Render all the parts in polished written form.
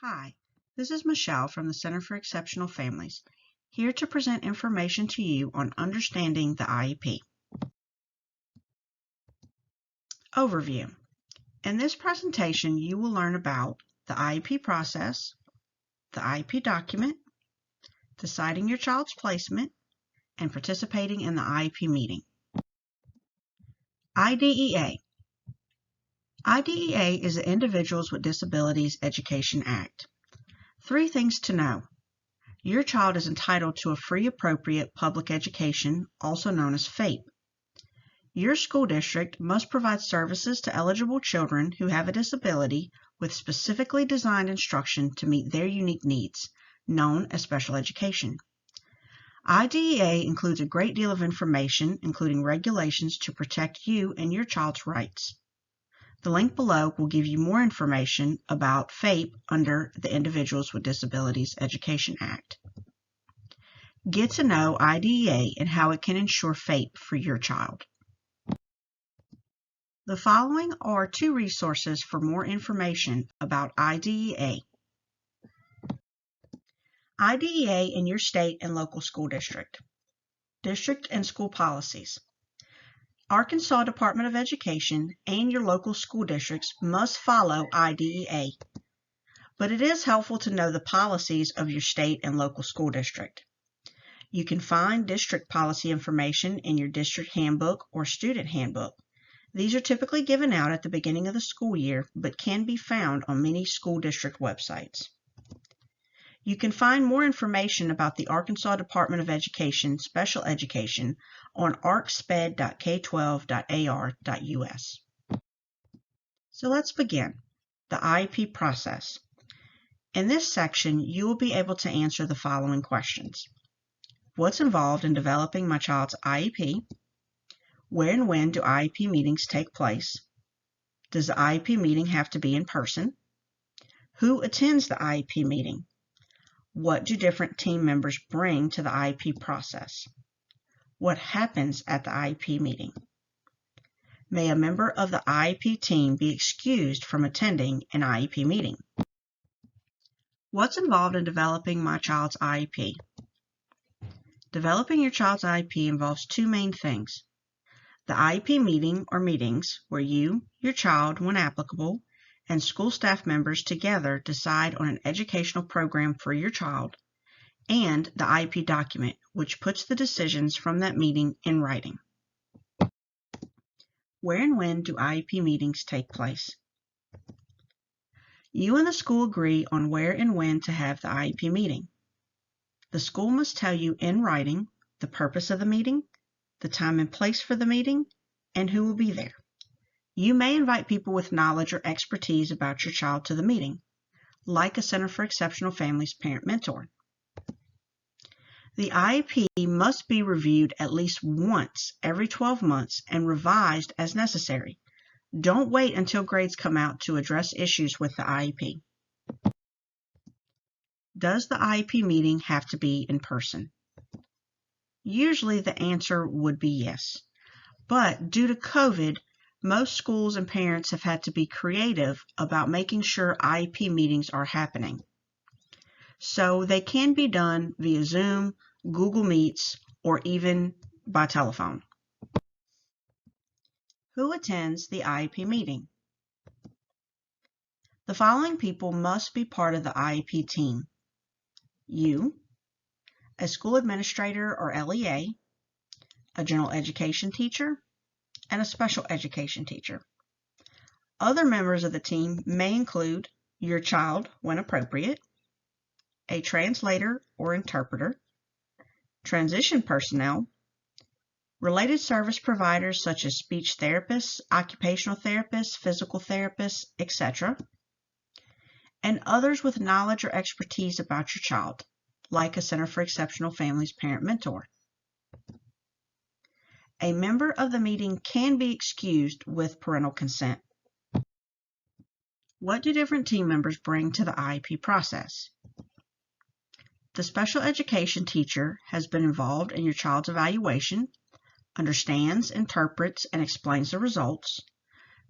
Hi, this is Michelle from the Center for Exceptional Families, here to present information to you on understanding the IEP. Overview. In this presentation, you will learn about the IEP process, the IEP document, deciding your child's placement, and participating in the IEP meeting. IDEA. IDEA is the Individuals with Disabilities Education Act. 3 things to know. Your child is entitled to a free appropriate public education, also known as FAPE. Your school district must provide services to eligible children who have a disability with specifically designed instruction to meet their unique needs, known as special education. IDEA includes a great deal of information, including regulations to protect you and your child's rights. The link below will give you more information about FAPE under the Individuals with Disabilities Education Act. Get to know IDEA and how it can ensure FAPE for your child. The following are 2 resources for more information about IDEA. IDEA in your state and local school district. District and school policies. Arkansas Department of Education and your local school districts must follow IDEA, but it is helpful to know the policies of your state and local school district. You can find district policy information in your district handbook or student handbook. These are typically given out at the beginning of the school year, but can be found on many school district websites. You can find more information about the Arkansas Department of Education Special Education on arcsped.k12.ar.us. So let's begin. The IEP process. In this section, you will be able to answer the following questions. What's involved in developing my child's IEP? Where and when do IEP meetings take place? Does the IEP meeting have to be in person? Who attends the IEP meeting? What do different team members bring to the IEP process? What happens at the IEP meeting? May a member of the IEP team be excused from attending an IEP meeting? What's involved in developing my child's IEP? Developing your child's IEP involves 2 main things. The IEP meeting or meetings where you, your child, when applicable, and school staff members together decide on an educational program for your child, and the IEP document, which puts the decisions from that meeting in writing. Where and when do IEP meetings take place? You and the school agree on where and when to have the IEP meeting. The school must tell you in writing the purpose of the meeting, the time and place for the meeting, and who will be there. You may invite people with knowledge or expertise about your child to the meeting, like a Center for Exceptional Families parent mentor. The IEP must be reviewed at least once every 12 months and revised as necessary. Don't wait until grades come out to address issues with the IEP. Does the IEP meeting have to be in person? Usually the answer would be yes, but due to COVID, most schools and parents have had to be creative about making sure IEP meetings are happening. So they can be done via Zoom, Google Meets, or even by telephone. Who attends the IEP meeting? The following people must be part of the IEP team. You, a school administrator or LEA, a general education teacher, and a special education teacher. Other members of the team may include your child when appropriate, a translator or interpreter, transition personnel, related service providers such as speech therapists, occupational therapists, physical therapists, etc., and others with knowledge or expertise about your child, like a Center for Exceptional Families parent mentor. A member of the meeting can be excused with parental consent. What do different team members bring to the IEP process? The special education teacher has been involved in your child's evaluation, understands, interprets, and explains the results,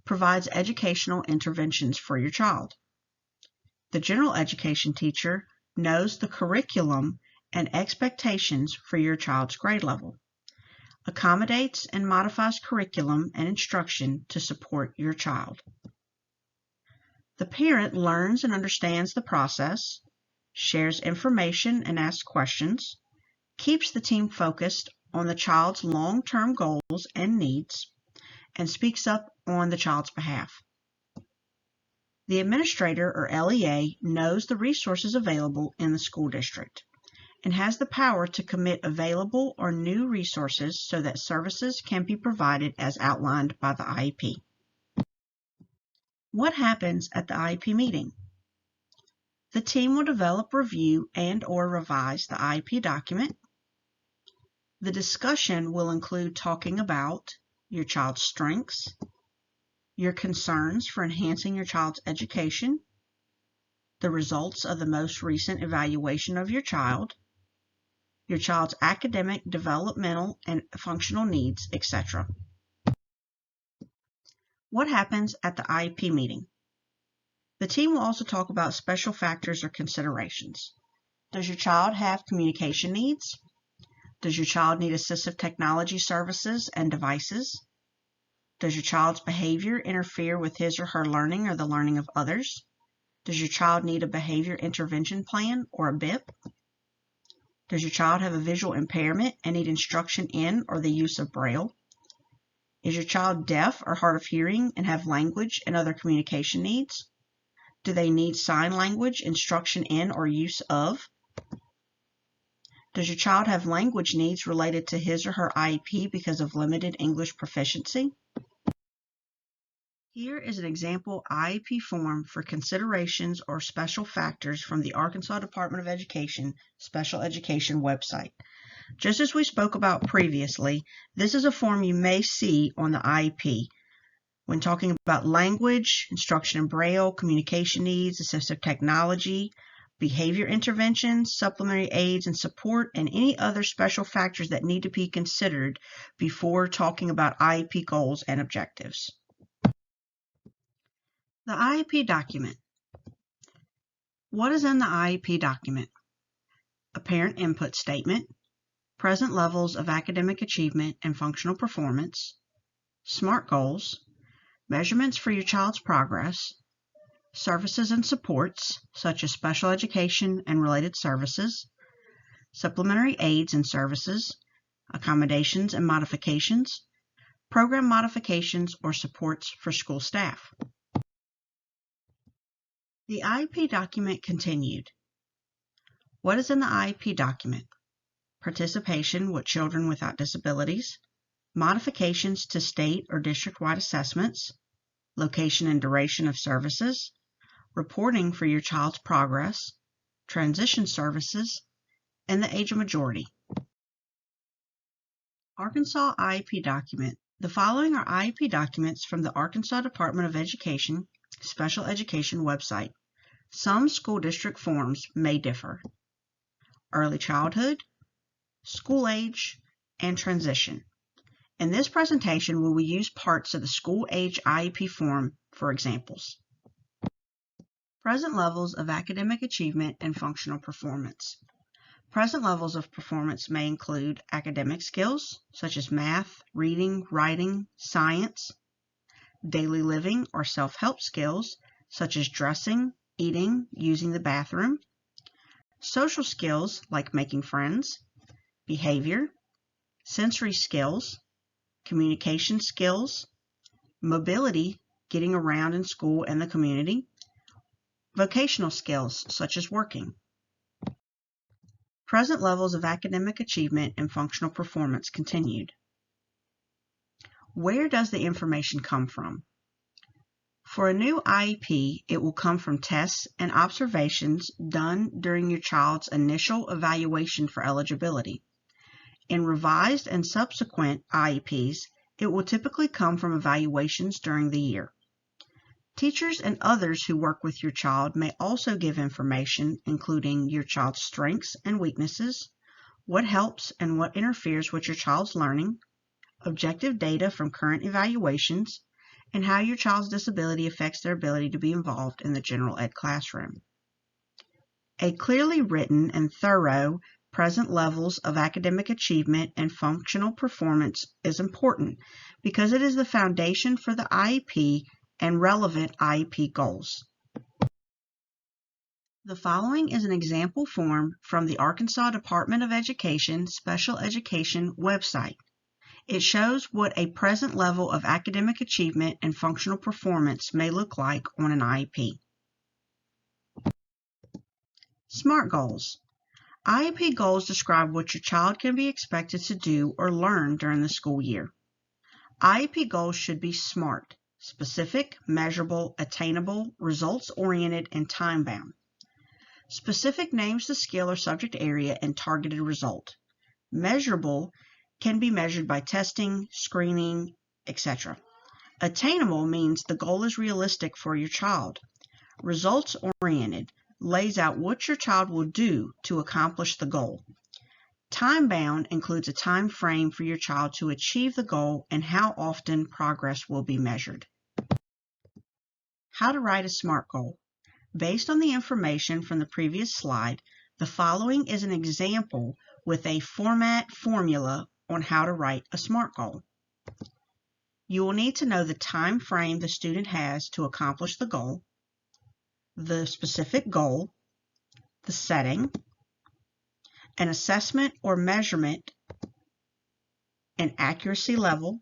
provides educational interventions for your child. The general education teacher knows the curriculum and expectations for your child's grade level, accommodates and modifies curriculum and instruction to support your child. The parent learns and understands the process, shares information and asks questions, keeps the team focused on the child's long-term goals and needs, and speaks up on the child's behalf. The administrator or LEA knows the resources available in the school district and has the power to commit available or new resources so that services can be provided as outlined by the IEP. What happens at the IEP meeting? The team will develop, review, and/or revise the IEP document. The discussion will include talking about your child's strengths, your concerns for enhancing your child's education, the results of the most recent evaluation of your child's academic, developmental, and functional needs, etc. What happens at the IEP meeting? The team will also talk about special factors or considerations. Does your child have communication needs? Does your child need assistive technology services and devices? Does your child's behavior interfere with his or her learning or the learning of others? Does your child need a behavior intervention plan or a BIP? Does your child have a visual impairment and need instruction in or the use of Braille? Is your child deaf or hard of hearing and have language and other communication needs? Do they need sign language instruction in or use of? Does your child have language needs related to his or her IEP because of limited English proficiency? Here is an example IEP form for considerations or special factors from the Arkansas Department of Education Special Education website. Just as we spoke about previously, this is a form you may see on the IEP when talking about language, instruction in Braille, communication needs, assistive technology, behavior interventions, supplementary aids and support, and any other special factors that need to be considered before talking about IEP goals and objectives. The IEP document. What is in the IEP document? A parent input statement, present levels of academic achievement and functional performance, SMART goals, measurements for your child's progress, services and supports such as special education and related services, supplementary aids and services, accommodations and modifications, program modifications or supports for school staff. The IEP document continued. What is in the IEP document? Participation with children without disabilities, modifications to state or district-wide assessments, location and duration of services, reporting for your child's progress, transition services, and the age of majority. Arkansas IEP document. The following are IEP documents from the Arkansas Department of Education Special Education website. Some school district forms may differ. Early childhood, school age, and transition. In this presentation, we will use parts of the school age IEP form for examples. Present levels of academic achievement and functional performance. Present levels of performance may include academic skills such as math, reading, writing, science, daily living or self-help skills such as dressing, eating, using the bathroom, social skills like making friends, behavior, sensory skills, communication skills, mobility, getting around in school and the community, vocational skills such as working. Present levels of academic achievement and functional performance continued. Where does the information come from? For a new IEP, it will come from tests and observations done during your child's initial evaluation for eligibility. In revised and subsequent IEPs, it will typically come from evaluations during the year. Teachers and others who work with your child may also give information including your child's strengths and weaknesses, what helps and what interferes with your child's learning, objective data from current evaluations, and how your child's disability affects their ability to be involved in the general ed classroom. A clearly written and thorough present levels of academic achievement and functional performance is important because it is the foundation for the IEP and relevant IEP goals. The following is an example form from the Arkansas Department of Education Special Education website. It shows what a present level of academic achievement and functional performance may look like on an IEP. SMART goals. IEP goals describe what your child can be expected to do or learn during the school year. IEP goals should be SMART, specific, measurable, attainable, results-oriented, and time-bound. Specific names the skill or subject area and targeted result. Measurable can be measured by testing, screening, etc. Attainable means the goal is realistic for your child. Results-oriented lays out what your child will do to accomplish the goal. Time-bound includes a time frame for your child to achieve the goal and how often progress will be measured. How to write a SMART goal. Based on the information from the previous slide, the following is an example with a formula on how to write a SMART goal. You will need to know the time frame the student has to accomplish the goal, the specific goal, the setting, an assessment or measurement, an accuracy level,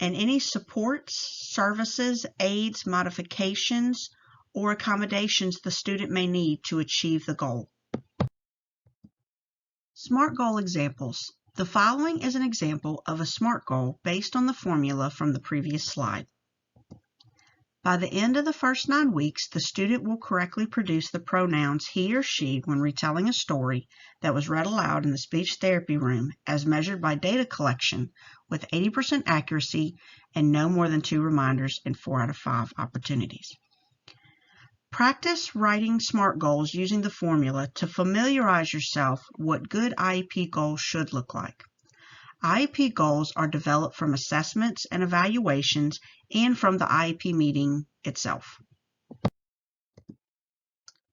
and any supports, services, aids, modifications, or accommodations the student may need to achieve the goal. SMART goal examples. The following is an example of a SMART goal based on the formula from the previous slide. By the end of the first 9 weeks, the student will correctly produce the pronouns he or she when retelling a story that was read aloud in the speech therapy room as measured by data collection with 80% accuracy and no more than 2 reminders in 4 out of 5 opportunities. Practice writing SMART goals using the formula to familiarize yourself what good IEP goals should look like. IEP goals are developed from assessments and evaluations and from the IEP meeting itself.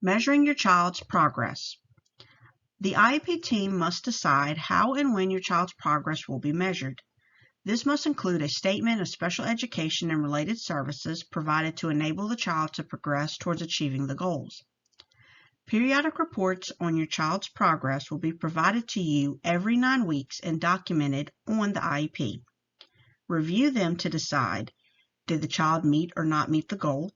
Measuring your child's progress. The IEP team must decide how and when your child's progress will be measured. This must include a statement of special education and related services provided to enable the child to progress towards achieving the goals. Periodic reports on your child's progress will be provided to you every 9 weeks and documented on the IEP. Review them to decide, did the child meet or not meet the goal?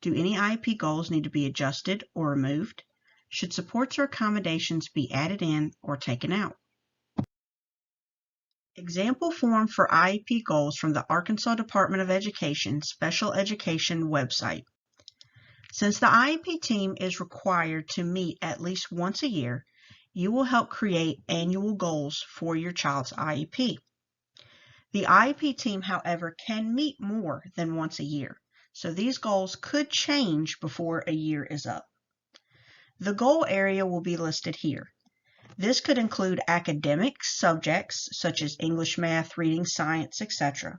Do any IEP goals need to be adjusted or removed? Should supports or accommodations be added in or taken out? Example form for IEP goals from the Arkansas Department of Education Special Education website. Since the IEP team is required to meet at least once a year, you will help create annual goals for your child's IEP. The IEP team, however, can meet more than once a year, so these goals could change before a year is up. The goal area will be listed here. This could include academic subjects such as English, math, reading, science, etc.,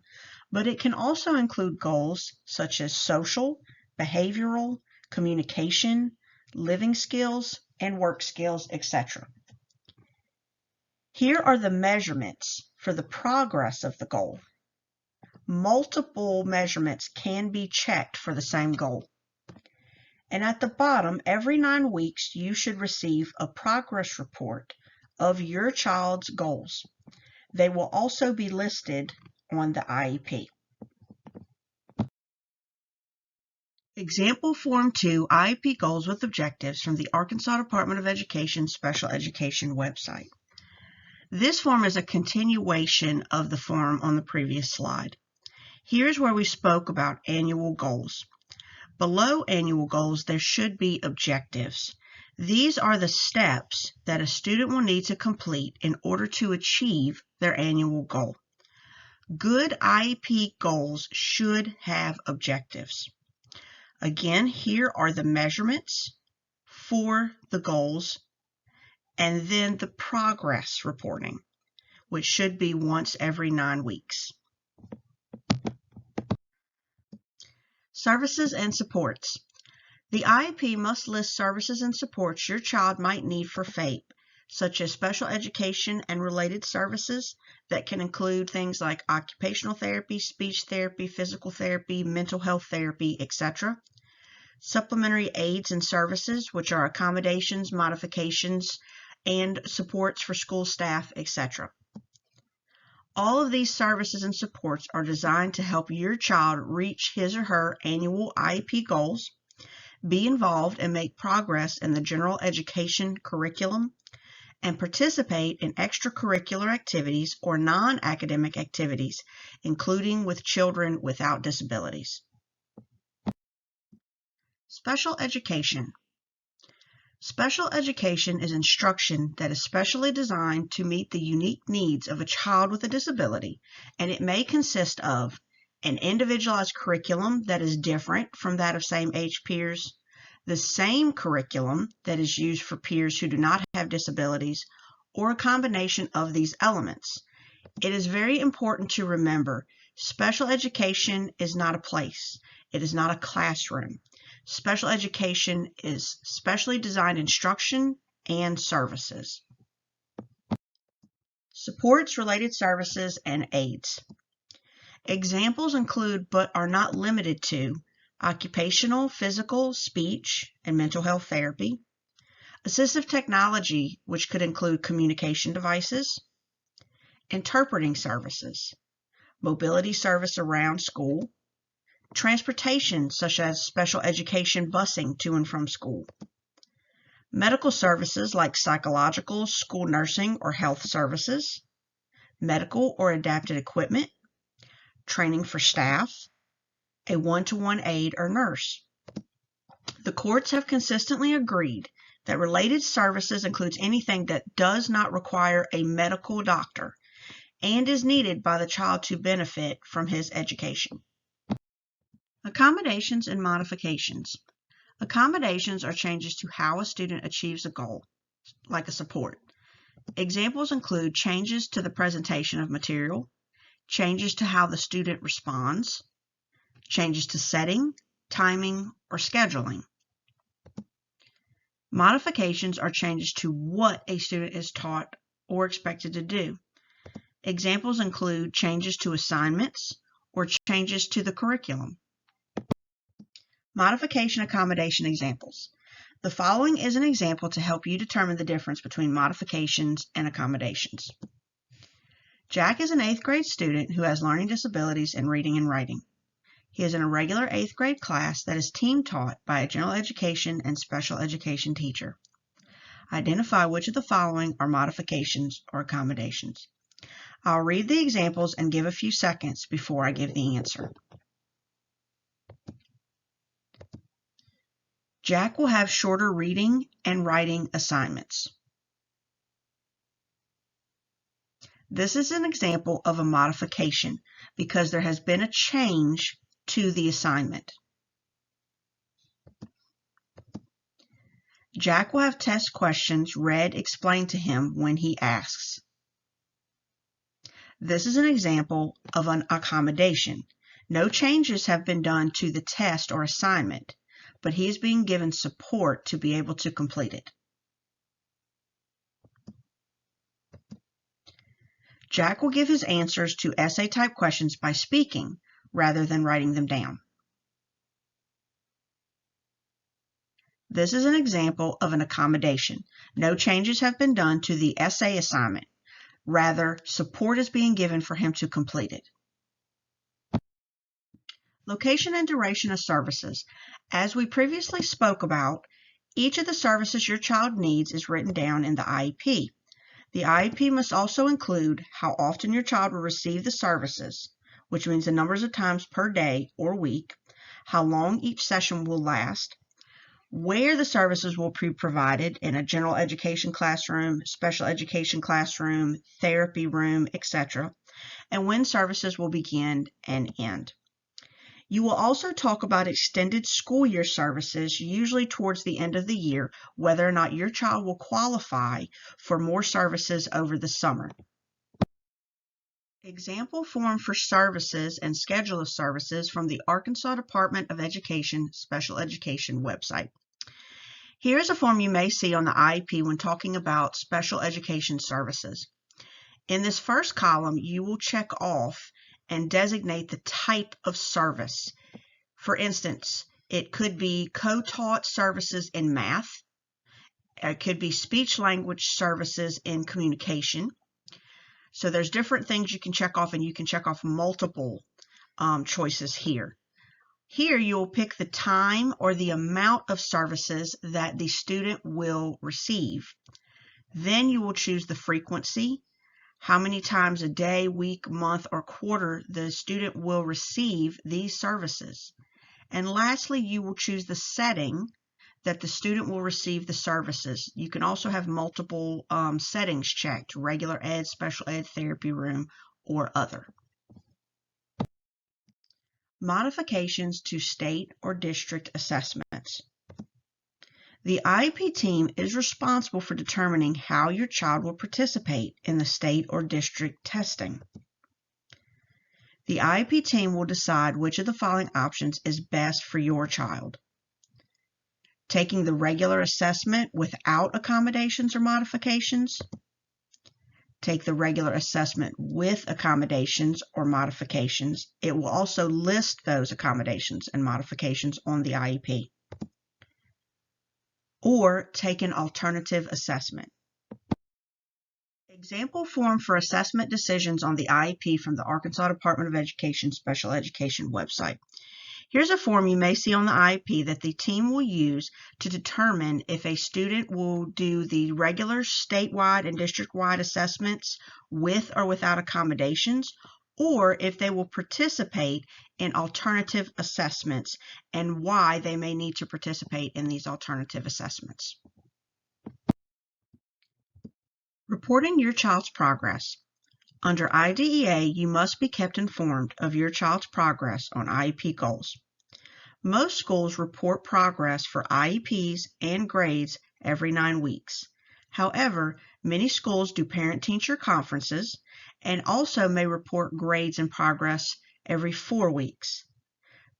but it can also include goals such as social, behavioral, communication, living skills, and work skills, etc. Here are the measurements for the progress of the goal. Multiple measurements can be checked for the same goal. And at the bottom, every 9 weeks, you should receive a progress report of your child's goals. They will also be listed on the IEP. Example Form 2 IEP Goals with Objectives from the Arkansas Department of Education Special Education website. This form is a continuation of the form on the previous slide. Here's where we spoke about annual goals. Below annual goals, there should be objectives. These are the steps that a student will need to complete in order to achieve their annual goal. Good IEP goals should have objectives. Again, here are the measurements for the goals and then the progress reporting, which should be once every 9 weeks. Services and supports. The IEP must list services and supports your child might need for FAPE, such as special education and related services that can include things like occupational therapy, speech therapy, physical therapy, mental health therapy, etc. Supplementary aids and services, which are accommodations, modifications, and supports for school staff, etc. All of these services and supports are designed to help your child reach his or her annual IEP goals, be involved and make progress in the general education curriculum, and participate in extracurricular activities or non-academic activities, including with children without disabilities. Special education. Special education is instruction that is specially designed to meet the unique needs of a child with a disability, and it may consist of an individualized curriculum that is different from that of same-age peers, the same curriculum that is used for peers who do not have disabilities, or a combination of these elements. It is very important to remember, special education is not a place. It is not a classroom. Special education is specially designed instruction and services. Supports, related services, and aids. Examples include, but are not limited to, occupational, physical, speech, and mental health therapy, assistive technology, which could include communication devices, interpreting services, mobility service around school, transportation such as special education busing to and from school, medical services like psychological, school nursing, or health services, medical or adapted equipment, training for staff, a one-to-one aide or nurse. The courts have consistently agreed that related services includes anything that does not require a medical doctor and is needed by the child to benefit from his education. Accommodations and modifications. Accommodations are changes to how a student achieves a goal, like a support. Examples include changes to the presentation of material, changes to how the student responds, changes to setting, timing, or scheduling. Modifications are changes to what a student is taught or expected to do. Examples include changes to assignments or changes to the curriculum. Modification accommodation examples. The following is an example to help you determine the difference between modifications and accommodations. Jack is an 8th grade student who has learning disabilities in reading and writing. He is in a regular 8th grade class that is team taught by a general education and special education teacher. Identify which of the following are modifications or accommodations. I'll read the examples and give a few seconds before I give the answer. Jack will have shorter reading and writing assignments. This is an example of a modification because there has been a change to the assignment. Jack will have test questions read explained to him when he asks. This is an example of an accommodation. No changes have been done to the test or assignment, but he is being given support to be able to complete it. Jack will give his answers to essay-type questions by speaking rather than writing them down. This is an example of an accommodation. No changes have been done to the essay assignment. Rather, support is being given for him to complete it. Location and duration of services. As we previously spoke about, each of the services your child needs is written down in the IEP. The IEP must also include how often your child will receive the services, which means the numbers of times per day or week, how long each session will last, where the services will be provided in a general education classroom, special education classroom, therapy room, etc., and when services will begin and end. You will also talk about extended school year services, usually towards the end of the year, whether or not your child will qualify for more services over the summer. Example form for services and schedule of services from the Arkansas Department of Education Special Education website. Here is a form you may see on the IEP when talking about special education services. In this first column, you will check off and designate the type of service. For instance, it could be co-taught services in math. It could be speech-language services in communication. So there's different things you can check off, and you can check off multiple choices here. Here you'll pick the time or the amount of services that the student will receive. Then you will choose the frequency, how many times a day, week, month, or quarter the student will receive these services. And lastly, you will choose the setting that the student will receive the services. You can also have multiple settings checked: regular ed, special ed, therapy room, or other. Modifications to state or district assessments. The IEP team is responsible for determining how your child will participate in the state or district testing. The IEP team will decide which of the following options is best for your child: taking the regular assessment without accommodations or modifications, take the regular assessment with accommodations or modifications. It will also list those accommodations and modifications on the IEP. Or take an alternative assessment. Example form for assessment decisions on the IEP from the Arkansas Department of Education Special Education website. Here's a form you may see on the IEP that the team will use to determine if a student will do the regular statewide and district-wide assessments with or without accommodations, or if they will participate in alternative assessments and why they may need to participate in these alternative assessments. Reporting your child's progress. Under IDEA, you must be kept informed of your child's progress on IEP goals. Most schools report progress for IEPs and grades every 9 weeks. However, many schools do parent-teacher conferences and also may report grades and progress every 4 weeks.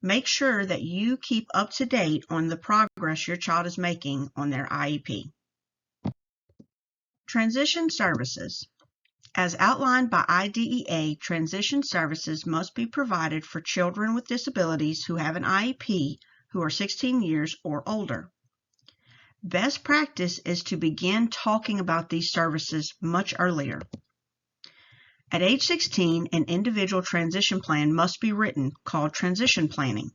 Make sure that you keep up to date on the progress your child is making on their IEP. Transition services. As outlined by IDEA, transition services must be provided for children with disabilities who have an IEP who are 16 years or older. Best practice is to begin talking about these services much earlier. At age 16, an individual transition plan must be written, called transition planning.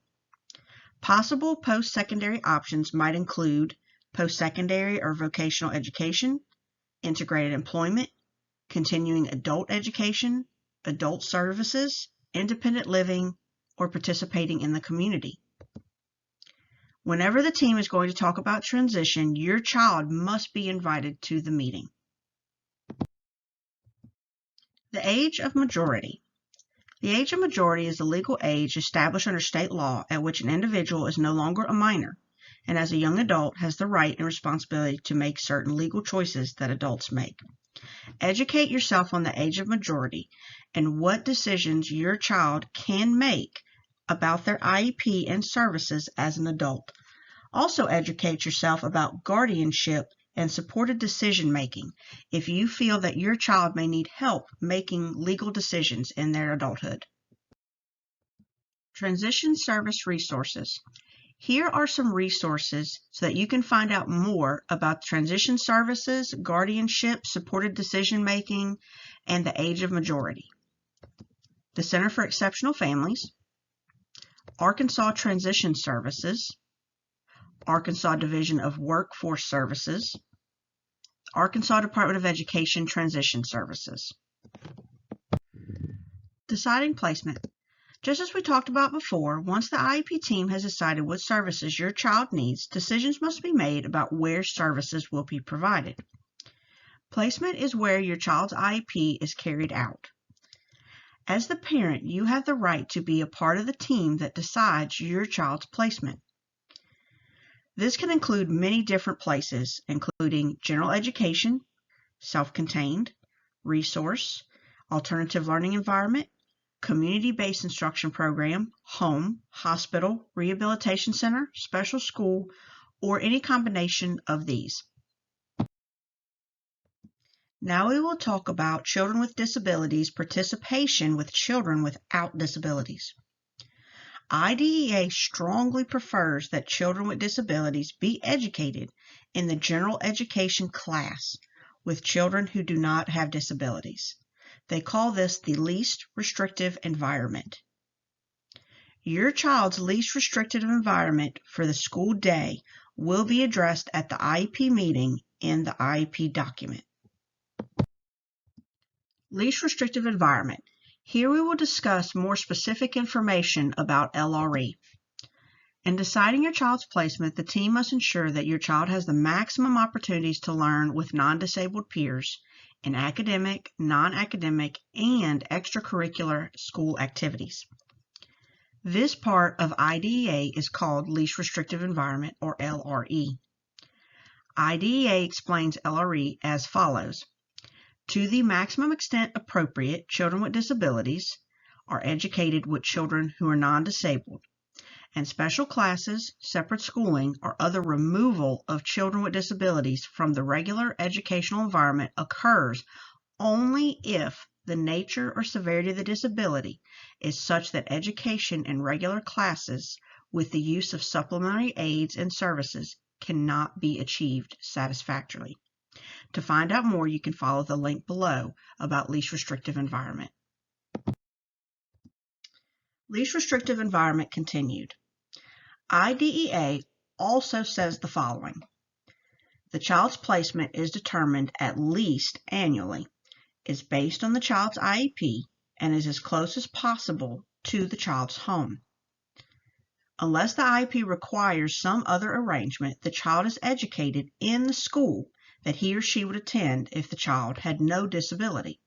Possible post-secondary options might include post-secondary or vocational education, integrated employment, continuing adult education, adult services, independent living, or participating in the community. Whenever the team is going to talk about transition, your child must be invited to the meeting. The age of majority. The age of majority is the legal age established under state law at which an individual is no longer a minor and as a young adult has the right and responsibility to make certain legal choices that adults make. Educate yourself on the age of majority and what decisions your child can make about their IEP and services as an adult. Also educate yourself about guardianship and supported decision making if you feel that your child may need help making legal decisions in their adulthood. Transition service resources. Here are some resources so that you can find out more about transition services, guardianship, supported decision making, and the age of majority. The Center for Exceptional Families, Arkansas Transition Services, Arkansas Division of Workforce Services, Arkansas Department of Education Transition Services. Deciding placement. Just as we talked about before, once the IEP team has decided what services your child needs, decisions must be made about where services will be provided. Placement is where your child's IEP is carried out. As the parent, you have the right to be a part of the team that decides your child's placement. This can include many different places, including general education, self-contained, resource, alternative learning environment, community-based instruction program, home, hospital, rehabilitation center, special school, or any combination of these. Now we will talk about children with disabilities participation with children without disabilities. IDEA strongly prefers that children with disabilities be educated in the general education class with children who do not have disabilities. They call this the least restrictive environment. Your child's least restrictive environment for the school day will be addressed at the IEP meeting in the IEP document. Least restrictive environment. Here we will discuss more specific information about LRE. In deciding your child's placement, the team must ensure that your child has the maximum opportunities to learn with non-disabled peers in academic, non-academic, and extracurricular school activities. This part of IDEA is called Least Restrictive Environment, or LRE. IDEA explains LRE as follows. To the maximum extent appropriate, children with disabilities are educated with children who are non-disabled, and special classes, separate schooling, or other removal of children with disabilities from the regular educational environment occurs only if the nature or severity of the disability is such that education in regular classes with the use of supplementary aids and services cannot be achieved satisfactorily. To find out more, you can follow the link below about least restrictive environment. Least restrictive environment continued. IDEA also says the following. The child's placement is determined at least annually, is based on the child's IEP, and is as close as possible to the child's home. Unless the IEP requires some other arrangement, the child is educated in the school that he or she would attend if the child had no disability.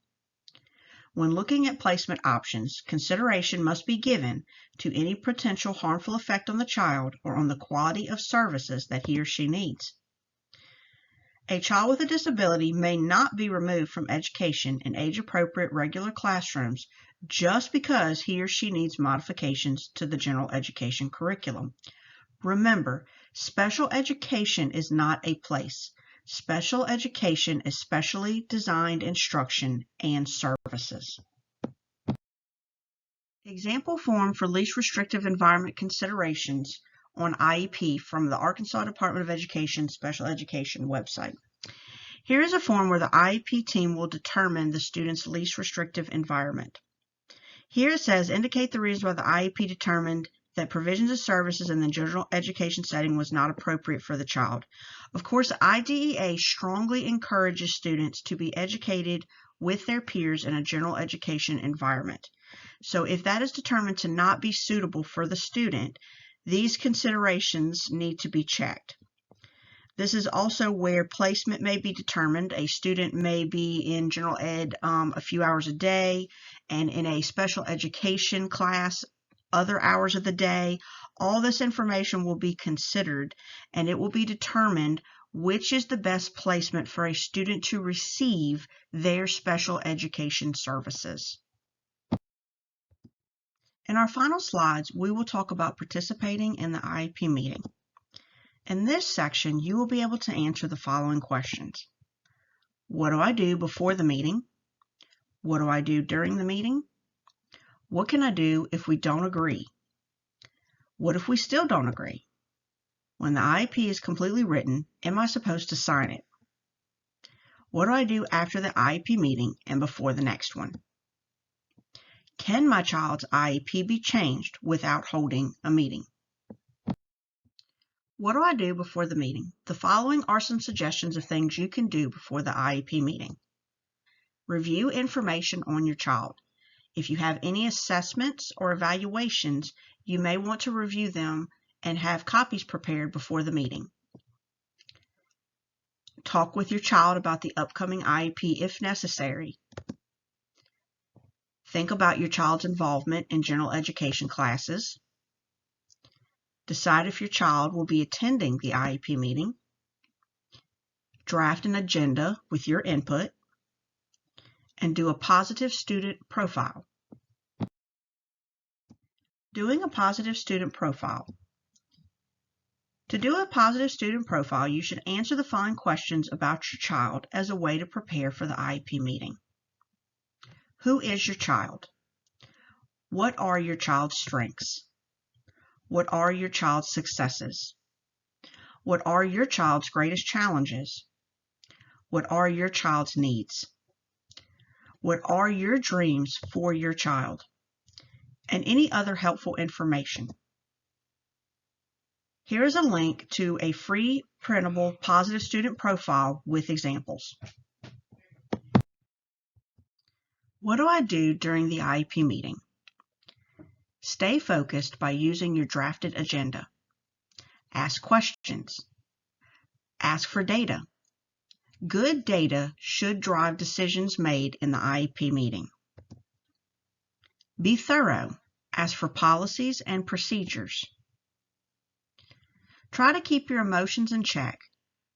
When looking at placement options, consideration must be given to any potential harmful effect on the child or on the quality of services that he or she needs. A child with a disability may not be removed from education in age-appropriate regular classrooms just because he or she needs modifications to the general education curriculum. Remember, special education is not a place. Special education is specially designed instruction and services. Example form for least restrictive environment considerations on IEP from the Arkansas Department of Education Special Education website. Here is a form where the IEP team will determine the student's least restrictive environment. Here it says, indicate the reasons why the IEP determined that provisions of services in the general education setting was not appropriate for the child. Of course, IDEA strongly encourages students to be educated with their peers in a general education environment. So if that is determined to not be suitable for the student, these considerations need to be checked. This is also where placement may be determined. A student may be in general ed a few hours a day, and in a special education class other hours of the day. All this information will be considered, and it will be determined which is the best placement for a student to receive their special education services. In our final slides, we will talk about participating in the IEP meeting. In this section, you will be able to answer the following questions. What do I do before the meeting? What do I do during the meeting? What can I do if we don't agree? What if we still don't agree? When the IEP is completely written, am I supposed to sign it? What do I do after the IEP meeting and before the next one? Can my child's IEP be changed without holding a meeting? What do I do before the meeting? The following are some suggestions of things you can do before the IEP meeting. Review information on your child. If you have any assessments or evaluations, you may want to review them and have copies prepared before the meeting. Talk with your child about the upcoming IEP if necessary. Think about your child's involvement in general education classes. Decide if your child will be attending the IEP meeting. Draft an agenda with your input. and do a positive student profile. Doing a positive student profile. To do a positive student profile, you should answer the following questions about your child as a way to prepare for the IEP meeting. Who is your child? What are your child's strengths? What are your child's successes? What are your child's greatest challenges? What are your child's needs? What are your dreams for your child? And any other helpful information. Here is a link to a free printable positive student profile with examples. What do I do during the IEP meeting? Stay focused by using your drafted agenda. Ask questions. Ask for data. Good data should drive decisions made in the IEP meeting. Be thorough. Ask for policies and procedures. Try to keep your emotions in check.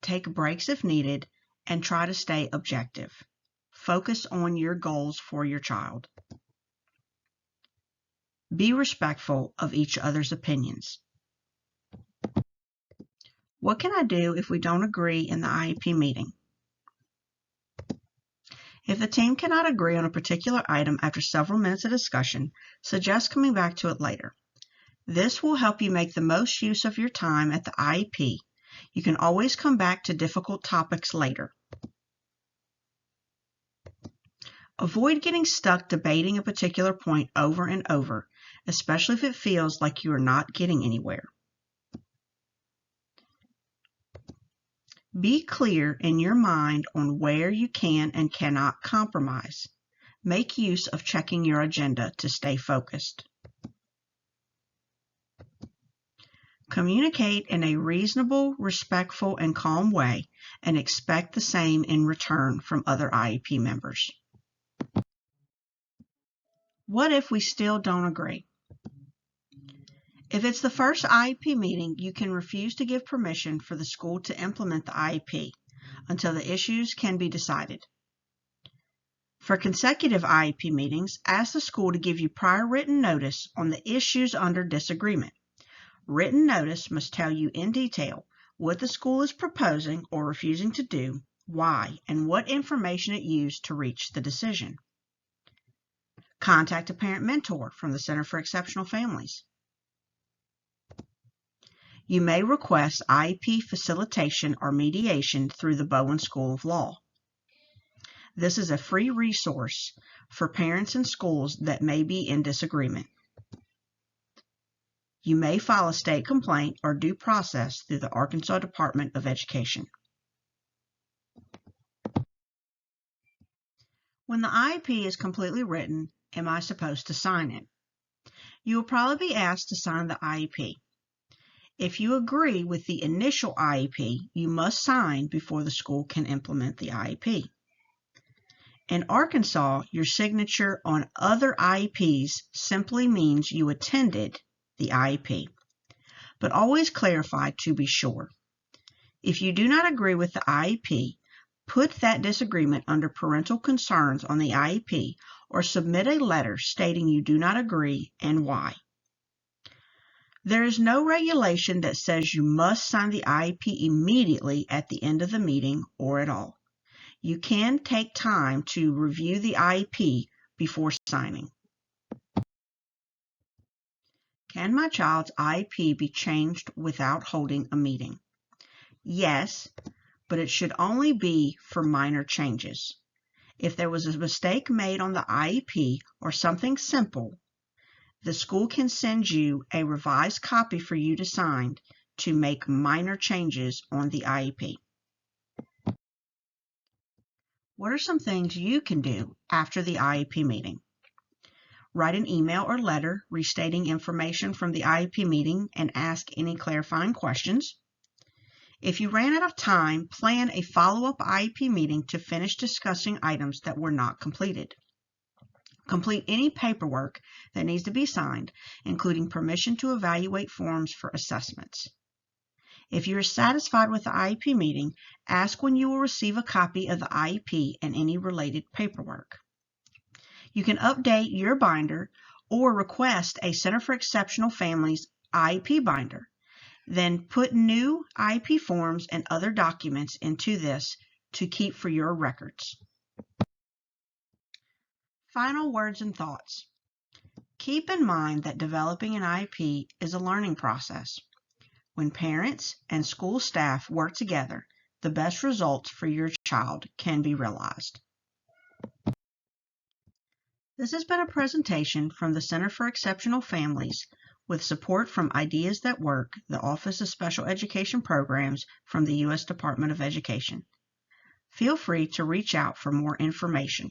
Take breaks if needed, and try to stay objective. Focus on your goals for your child. Be respectful of each other's opinions. What can I do if we don't agree in the IEP meeting? If the team cannot agree on a particular item after several minutes of discussion, suggest coming back to it later. This will help you make the most use of your time at the IEP. You can always come back to difficult topics later. Avoid getting stuck debating a particular point over and over, especially if it feels like you are not getting anywhere. Be clear in your mind on where you can and cannot compromise. Make use of checking your agenda to stay focused. Communicate in a reasonable, respectful, and calm way, and expect the same in return from other IEP members. What if we still don't agree? If it's the first IEP meeting, you can refuse to give permission for the school to implement the IEP until the issues can be decided. For consecutive IEP meetings, ask the school to give you prior written notice on the issues under disagreement. Written notice must tell you in detail what the school is proposing or refusing to do, why, and what information it used to reach the decision. Contact a parent mentor from the Center for Exceptional Families. You may request IEP facilitation or mediation through the Bowen School of Law. This is a free resource for parents and schools that may be in disagreement. You may file a state complaint or due process through the Arkansas Department of Education. When the IEP is completely written, am I supposed to sign it? You will probably be asked to sign the IEP. If you agree with the initial IEP, you must sign before the school can implement the IEP. In Arkansas, your signature on other IEPs simply means you attended the IEP, but always clarify to be sure. If you do not agree with the IEP, put that disagreement under parental concerns on the IEP or submit a letter stating you do not agree and why. There is no regulation that says you must sign the IEP immediately at the end of the meeting or at all. You can take time to review the IEP before signing. Can my child's IEP be changed without holding a meeting? Yes, but it should only be for minor changes. If there was a mistake made on the IEP or something simple, the school can send you a revised copy for you to sign to make minor changes on the IEP. What are some things you can do after the IEP meeting? Write an email or letter restating information from the IEP meeting and ask any clarifying questions. If you ran out of time, plan a follow-up IEP meeting to finish discussing items that were not completed. Complete any paperwork that needs to be signed, including permission to evaluate forms for assessments. If you are satisfied with the IEP meeting, ask when you will receive a copy of the IEP and any related paperwork. You can update your binder or request a Center for Exceptional Families IEP binder. Then put new IEP forms and other documents into this to keep for your records. Final words and thoughts. Keep in mind that developing an IEP is a learning process. When parents and school staff work together, the best results for your child can be realized. This has been a presentation from the Center for Exceptional Families with support from Ideas That Work, the Office of Special Education Programs from the U.S. Department of Education. Feel free to reach out for more information.